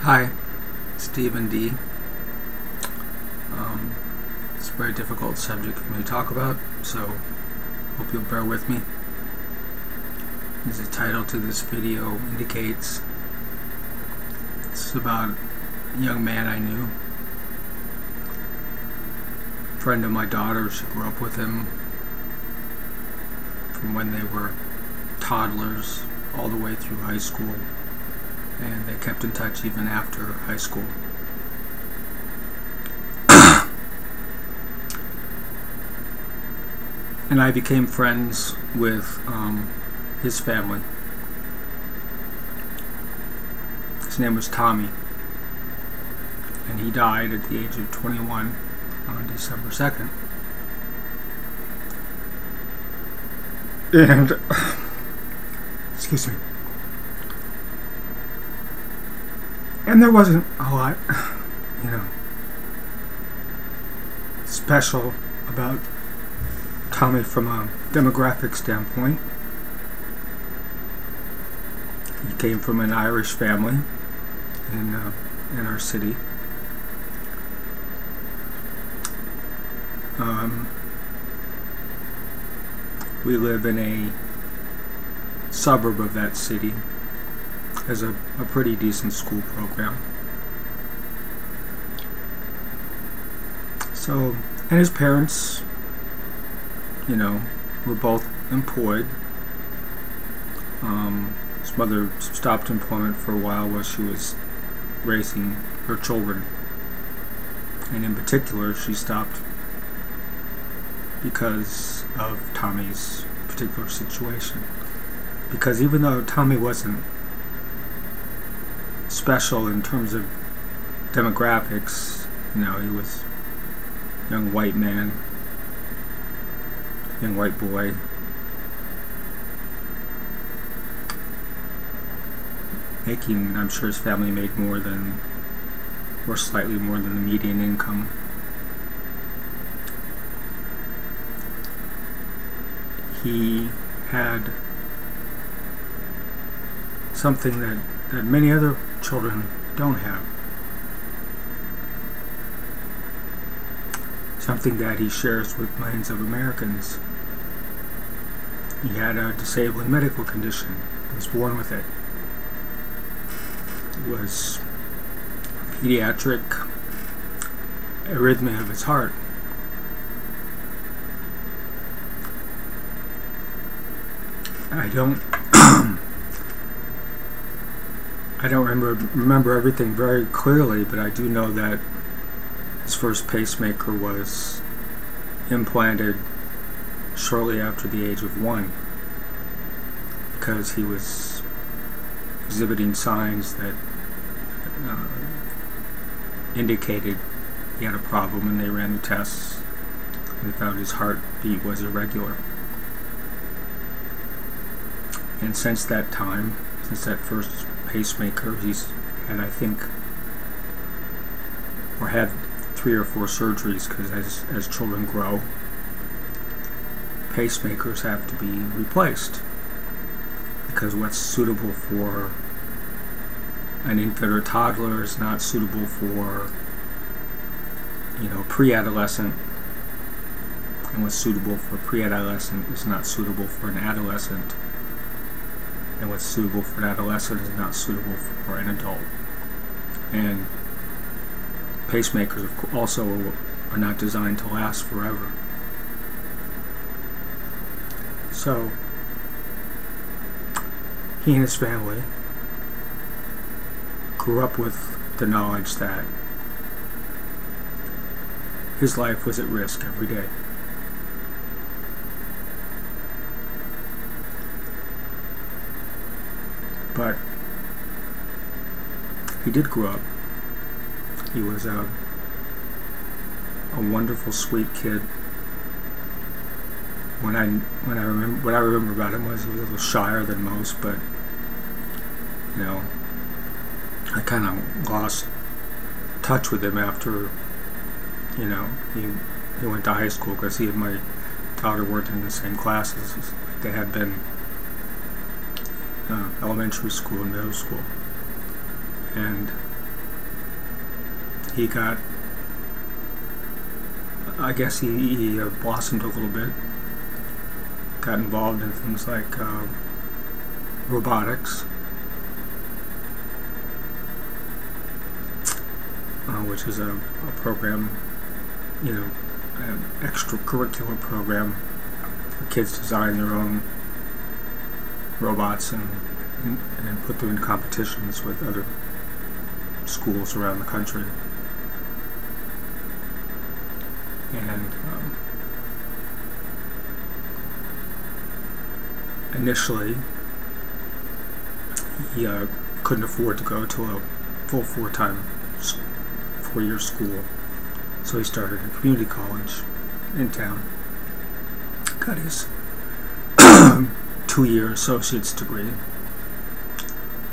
Hi, Stephen D. It's a very difficult subject for me to talk about, so hope you'll bear with me. As the title to this video indicates, it's about a young man I knew, a friend of my daughter's. She grew up with him from when they were toddlers all the way through high school, and they kept in touch even after high school. And I became friends with his family. His name was Tommy, and he died at the age of 21 on December 2nd. And excuse me. And there wasn't a lot, special about Tommy from a demographic standpoint. He came from an Irish family in our city. We live in a suburb of that city. Has a pretty decent school program. So, and his parents, were both employed. His mother stopped employment for a while she was raising her children. And in particular, she stopped because of Tommy's particular situation. Because even though Tommy wasn't special in terms of demographics, he was a young white man, young white boy, making, I'm sure his family made more than, or slightly more than the median income. He had something that many other children don't have. Something that he shares with millions of Americans. He had a disabling medical condition. He was born with it. It was pediatric arrhythmia of his heart. I don't remember everything very clearly, but I do know that his first pacemaker was implanted shortly after the age of 1, because he was exhibiting signs that indicated he had a problem, and they ran the tests and they found his heartbeat was irregular. And since that time, since that first pacemaker, he's had, I think, or had 3 or 4 surgeries, because as children grow, pacemakers have to be replaced, because what's suitable for an infant or toddler is not suitable for pre-adolescent, and what's suitable for pre-adolescent is not suitable for an adolescent, and what's suitable for an adolescent is not suitable for an adult. And pacemakers also are not designed to last forever. So he and his family grew up with the knowledge that his life was at risk every day. But he did grow up. He was a wonderful, sweet kid. What I remember about him was he was a little shyer than most, but I kind of lost touch with him after he went to high school, because he and my daughter weren't in the same classes like they had been elementary school and middle school. And he got, I guess he blossomed a little bit, got involved in things like robotics, which is a program, an extracurricular program for kids to design their own robots and put them in competitions with other schools around the country. And initially he couldn't afford to go to a full four-year school, so he started a community college in town, got his 2-year associate's degree,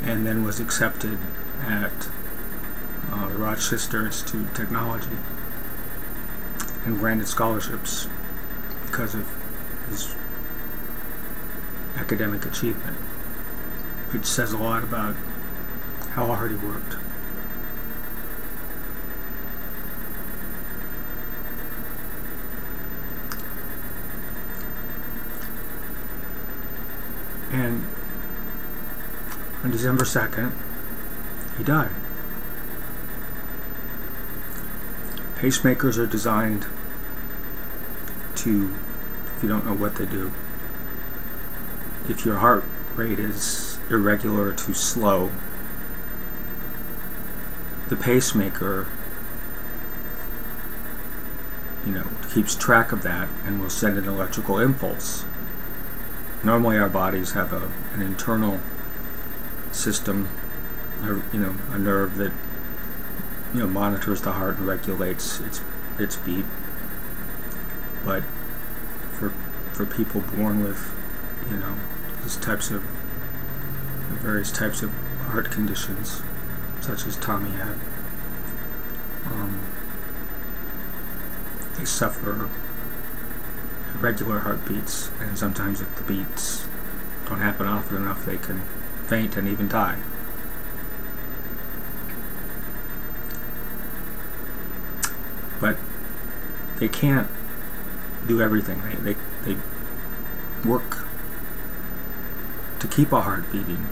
and then was accepted at the Rochester Institute of Technology and granted scholarships because of his academic achievement, which says a lot about how hard he worked. And on December 2nd, he died. Pacemakers are designed to, if you don't know what they do, if your heart rate is irregular or too slow, the pacemaker, keeps track of that and will send an electrical impulse. Normally our bodies have an internal system, a nerve that monitors the heart and regulates its beat. But for people born with various types of heart conditions, such as Tommy had, they suffer irregular heartbeats, and sometimes if the beats don't happen often enough, they can faint and even die. But they can't do everything. They work to keep a heart beating,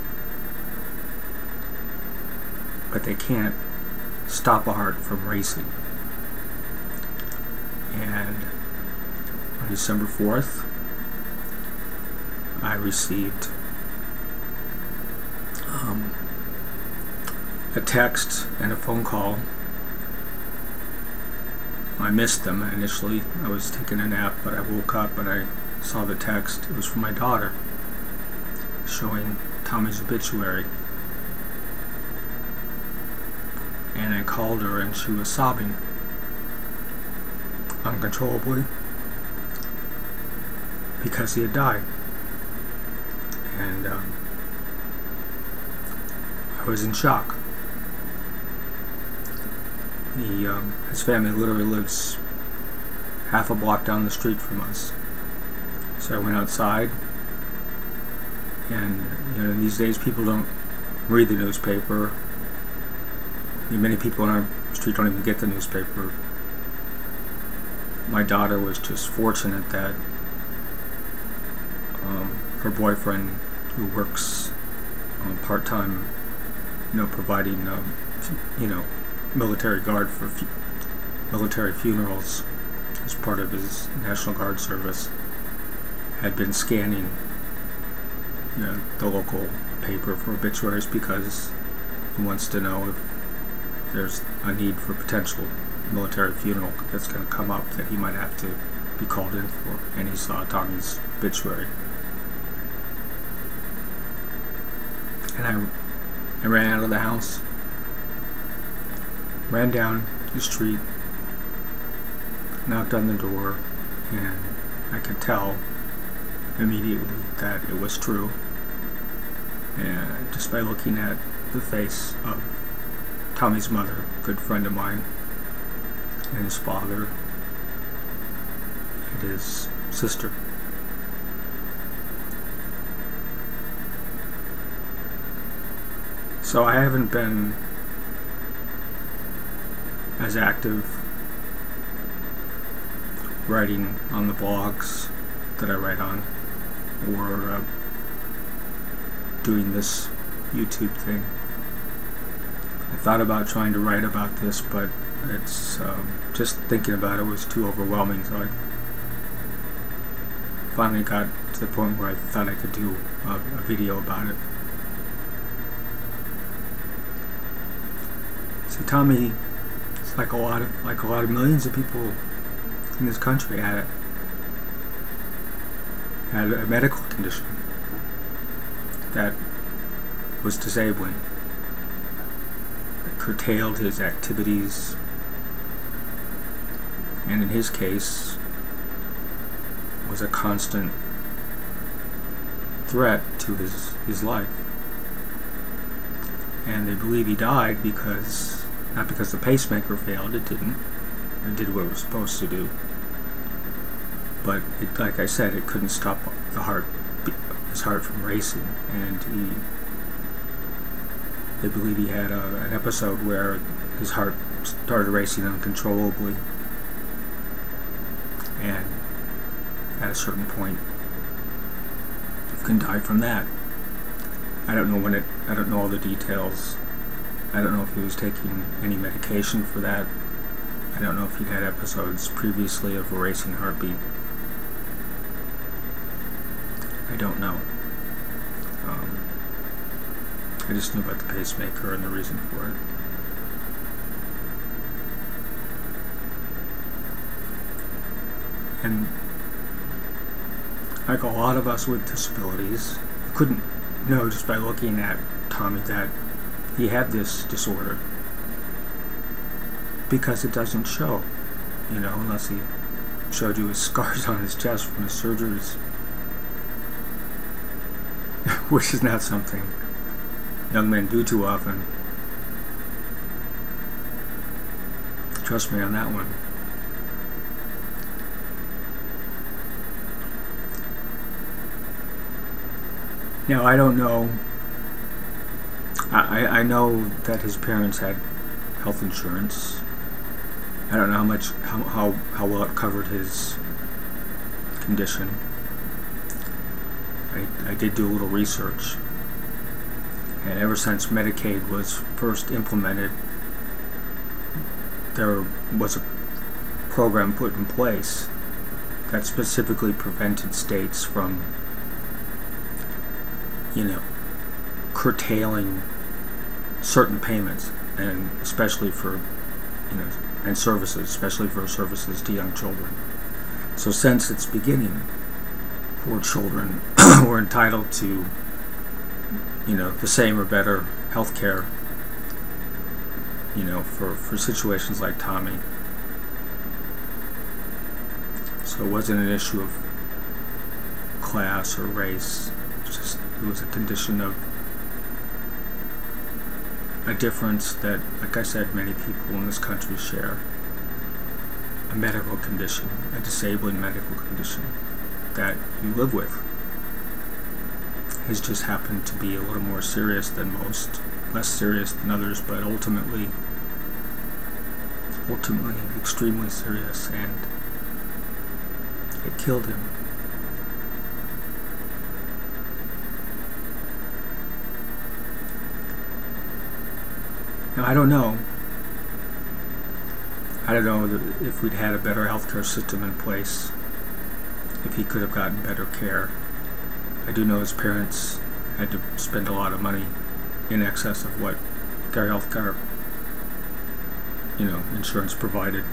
but they can't stop a heart from racing. And on December 4th, I received a text and a phone call. I missed them initially. I was taking a nap, but I woke up and I saw the text. It was from my daughter, showing Tommy's obituary. And I called her and she was sobbing uncontrollably because he had died. And I was in shock. His family literally lives half a block down the street from us. So I went outside, and these days people don't read the newspaper. Many people on our street don't even get the newspaper. My daughter was just fortunate that her boyfriend, who works part-time, providing military guard for military funerals as part of his National Guard service, had been scanning the local paper for obituaries because he wants to know if there's a need for potential military funeral that's going to come up that he might have to be called in for. And he saw Tommy's obituary. And I ran out of the house, ran down the street, knocked on the door, and I could tell immediately that it was true. And just by looking at the face of Tommy's mother, a good friend of mine, and his father, and his sister. So I haven't been as active writing on the blogs that I write on, or doing this YouTube thing. I thought about trying to write about this, but it's just thinking about it was too overwhelming, so I finally got to the point where I thought I could do a video about it. See, Tommy, it's like a lot of millions of people in this country had a medical condition that was disabling. It curtailed his activities, and in his case was a constant threat to his life. And they believe he died because, not because the pacemaker failed, it didn't. It did what it was supposed to do. But it, like I said, it couldn't stop his heart from racing, and they believe he had an episode where his heart started racing uncontrollably, and at a certain point you can die from that. I don't know I don't know all the details. I don't know if he was taking any medication for that. I don't know if he'd had episodes previously of a racing heartbeat. I don't know. I just knew about the pacemaker and the reason for it. And like a lot of us with disabilities, you couldn't know just by looking at Tommy that he had this disorder, because it doesn't show, unless he showed you his scars on his chest from his surgeries, which is not something young men do too often. Trust me on that one. Now, I don't know. I know that his parents had health insurance. I don't know how well it covered his condition. I did do a little research, and ever since Medicaid was first implemented, there was a program put in place that specifically prevented states from, curtailing certain payments, and especially for, and services, especially for services to young children. So since its beginning, poor children were entitled to, the same or better health care, for situations like Tommy. So it wasn't an issue of class or race. It was a condition of a difference that, like I said, many people in this country share. A medical condition, a disabling medical condition that you live with. His just happened to be a little more serious than most, less serious than others, but ultimately extremely serious, and it killed him. Now, I don't know if we'd had a better healthcare system in place, if he could have gotten better care. I do know his parents had to spend a lot of money in excess of what their healthcare, insurance provided.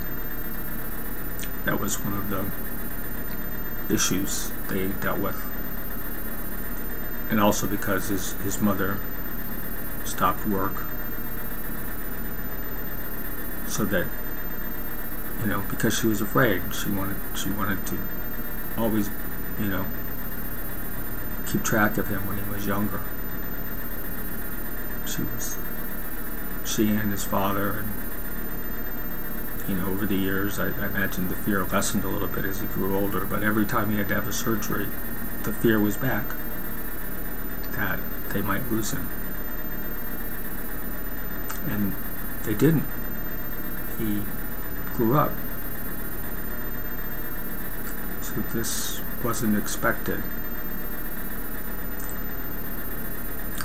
That was one of the issues they dealt with. And also because his mother stopped work, so that, because she was afraid, she wanted to always, keep track of him when he was younger. She and his father, and over the years, I imagine the fear lessened a little bit as he grew older, but every time he had to have a surgery, the fear was back that they might lose him. And they didn't. he grew up. So this wasn't expected.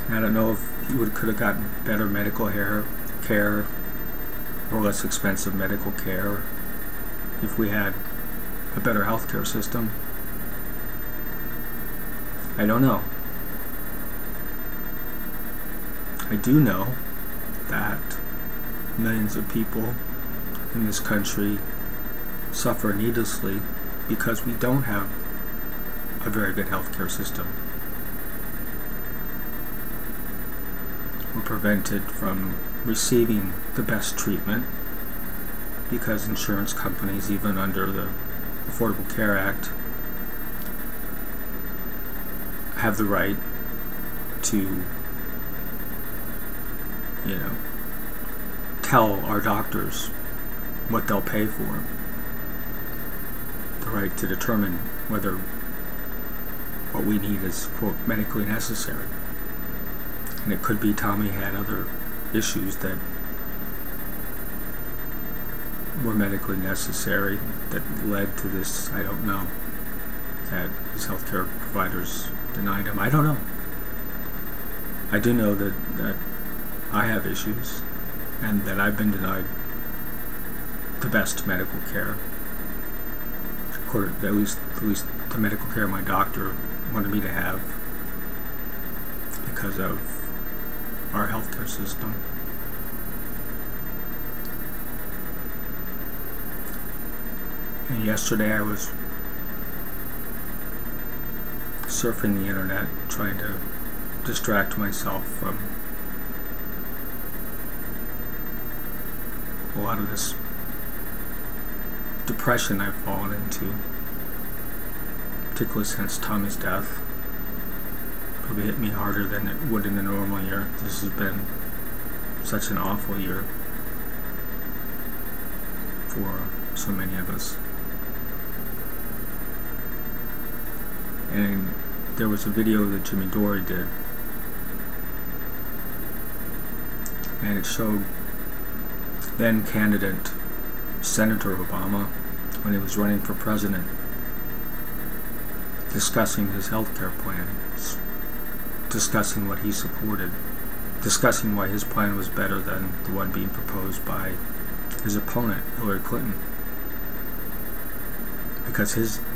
I don't know if he could have gotten better medical care or less expensive medical care if we had a better healthcare system. I don't know. I do know that millions of people in this country suffer needlessly because we don't have a very good healthcare system. We're prevented from receiving the best treatment because insurance companies, even under the Affordable Care Act, have the right to, tell our doctors what they'll pay for. The right to determine whether what we need is, quote, medically necessary. And it could be Tommy had other issues that were medically necessary that led to this, I don't know, that his healthcare providers denied him. I don't know. I do know that I have issues and that I've been denied the best medical care. At least the medical care my doctor wanted me to have because of our healthcare system. And yesterday I was surfing the internet trying to distract myself from a lot of this depression I've fallen into, particularly since Tommy's death. Probably hit me harder than it would in a normal year. This has been such an awful year for so many of us. And there was a video that Jimmy Dore did, and it showed then candidate Senator Obama, when he was running for president, discussing his health care plans, discussing what he supported, discussing why his plan was better than the one being proposed by his opponent, Hillary Clinton, because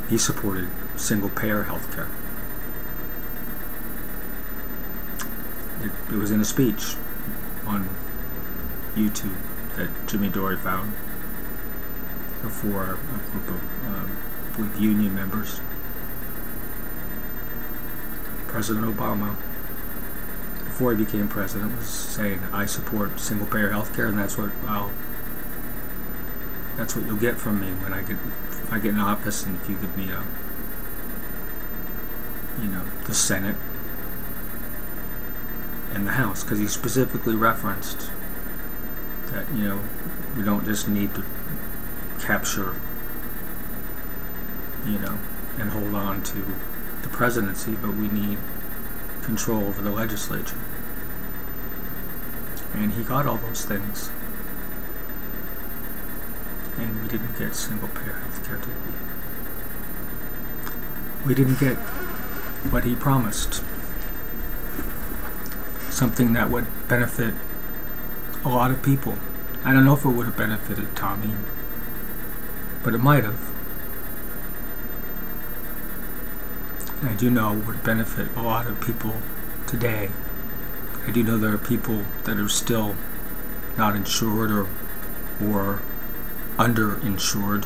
he supported single-payer health care. It was in a speech on YouTube that Jimmy Dore found before a group of with union members. President Obama, before he became president, was saying, "I support single-payer health care, and that's what you'll get from me when I get in office, and if you give me the Senate and the House," because he specifically referenced that we don't just need to capture and hold on to the presidency, but we need control over the legislature. And he got all those things, and we didn't get single-payer health care, did we? We didn't get what he promised, something that would benefit a lot of people. I don't know if it would have benefited Tommy, but it might have. I do know it would benefit a lot of people today. I do know there are people that are still not insured or underinsured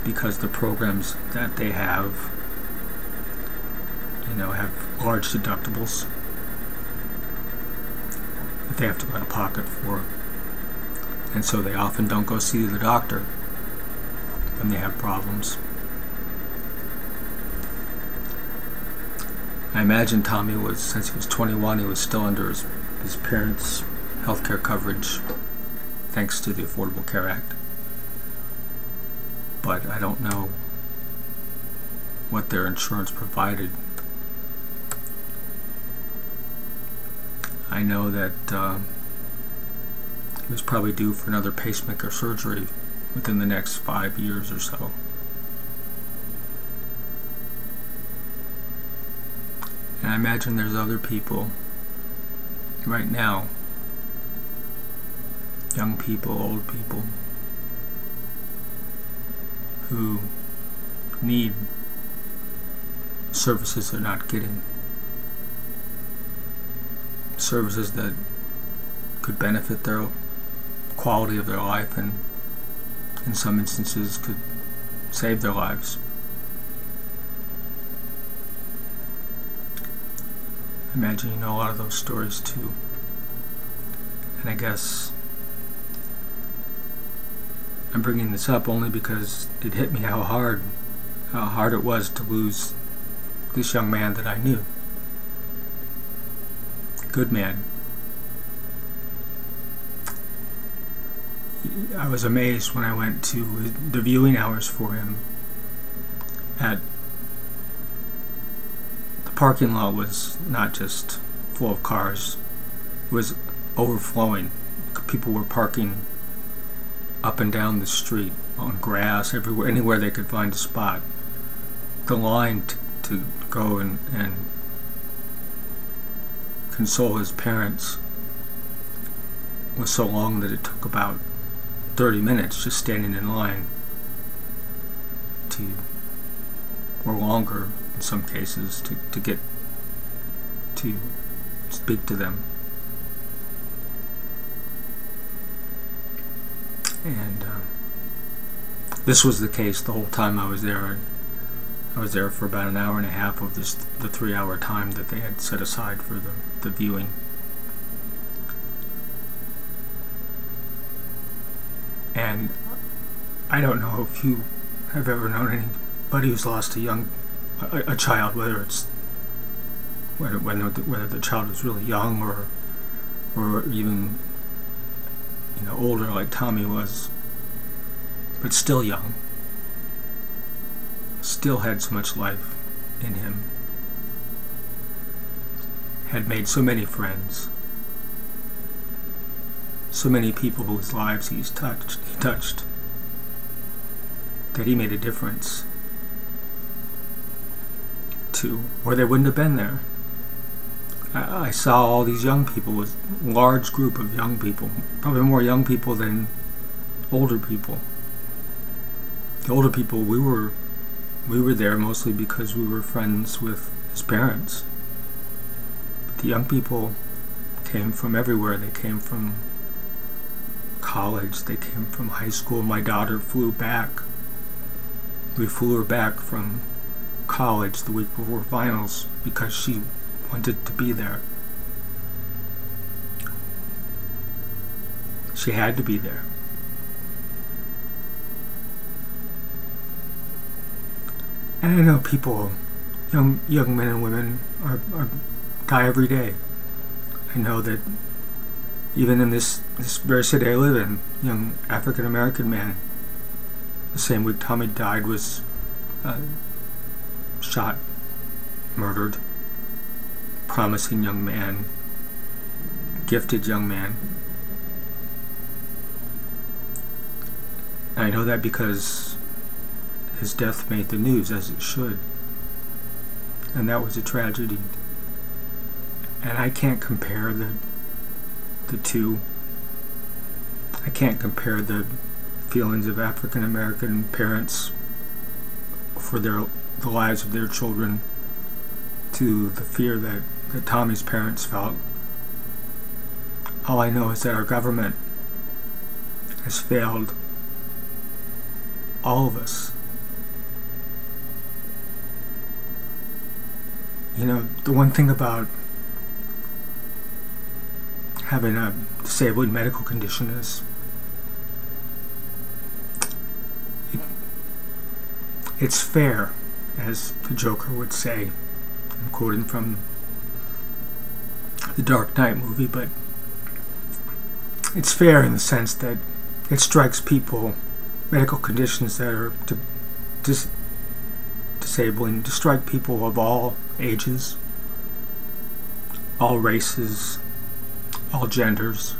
because the programs that they have large deductibles that they have to go out of pocket for, and so they often don't go see the doctor when they have problems. I imagine Tommy was, since he was 21, he was still under his parents' health care coverage thanks to the Affordable Care Act. But I don't know what their insurance provided. I know that he was probably due for another pacemaker surgery within the next 5 years or so. And I imagine there's other people right now, young people, old people, who need services they're not getting. Services that could benefit their quality of their life and in some instances could save their lives. I imagine you know a lot of those stories too. And I guess I'm bringing this up only because it hit me how hard it was to lose this young man that I knew. Good man. I was amazed when I went to the viewing hours for him. At the parking lot was not just full of cars, it was overflowing. People were parking up and down the street, on grass, everywhere, anywhere they could find a spot. The line to go and console his parents was so long that it took about 30 minutes just standing in line, or longer in some cases, to get to speak to them. And this was the case the whole time I was there. I was there for about an hour and a half of the 3-hour time that they had set aside for the viewing. And I don't know if you have ever known anybody who's lost a child, whether the child was really young or even older like Tommy was, but still young, still had so much life in him, had made so many friends, so many people whose lives he touched, that he made a difference to, or they wouldn't have been there. I saw all these young people, with a large group of young people, probably more young people than older people. The older people, we were there mostly because we were friends with his parents. But the young people came from everywhere. They came from college, they came from high school. My daughter flew back. We flew her back from college the week before finals because she wanted to be there. She had to be there. And I know people, young men and women, die every day. I know that even in this very city I live in, young African American man, the same week Tommy died, was shot, murdered. Promising young man, gifted young man. I know that because his death made the news, as it should, and that was a tragedy. And I can't compare the two. I can't compare the feelings of African American parents for the lives of their children to the fear that Tommy's parents felt. All I know is that our government has failed all of us. The one thing about having a disabling medical condition is it's fair, as the Joker would say. I'm quoting from the Dark Knight movie, but it's fair in the sense that it strikes people, medical conditions that are disabling, to strike people of all ages, all races, all genders,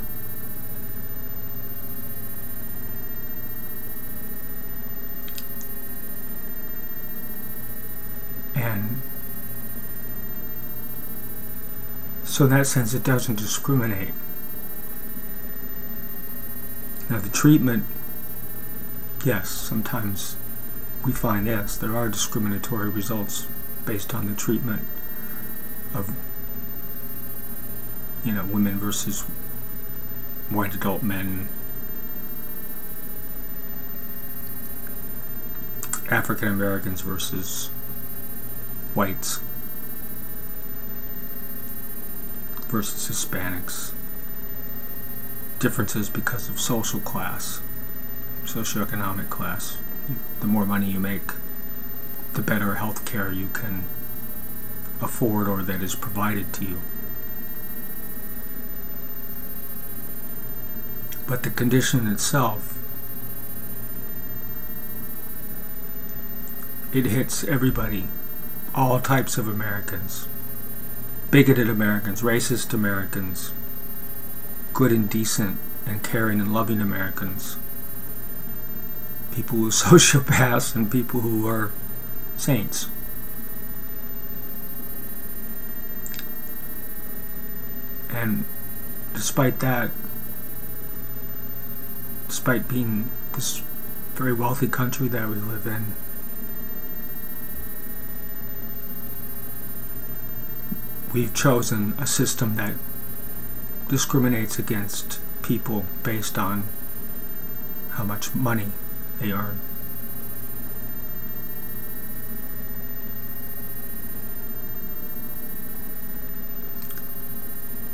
So in that sense, it doesn't discriminate. Now the treatment, yes, sometimes we find, yes, there are discriminatory results based on the treatment of, women versus white adult men, African Americans versus whites versus Hispanics. Differences because of social class, socioeconomic class. The more money you make, the better health care you can afford or that is provided to you. But the condition itself, it hits everybody, all types of Americans, bigoted Americans, racist Americans, good and decent and caring and loving Americans, people who are sociopaths and people who are saints. And despite that, despite being this very wealthy country that we live in, we've chosen a system that discriminates against people based on how much money they earn.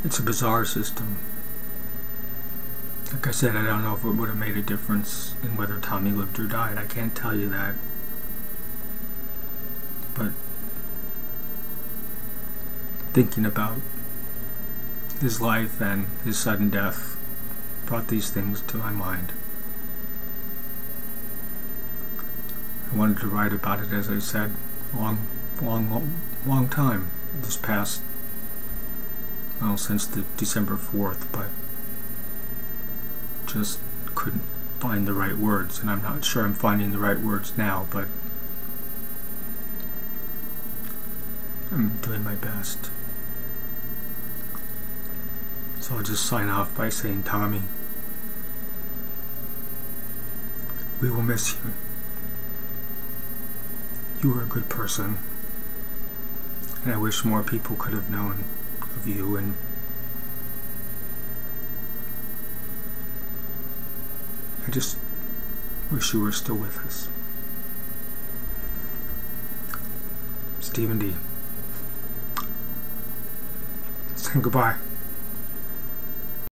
It's a bizarre system. Like I said, I don't know if it would have made a difference in whether Tommy lived or died. I can't tell you that. But thinking about his life and his sudden death brought these things to my mind. I wanted to write about it, as I said, long time. This past, well, since the December 4th, but just couldn't find the right words, and I'm not sure I'm finding the right words now, but I'm doing my best. So I'll just sign off by saying, Tommy, we will miss you. You were a good person, and I wish more people could have known of you, and I just wish you were still with us. Stephen D. Saying goodbye.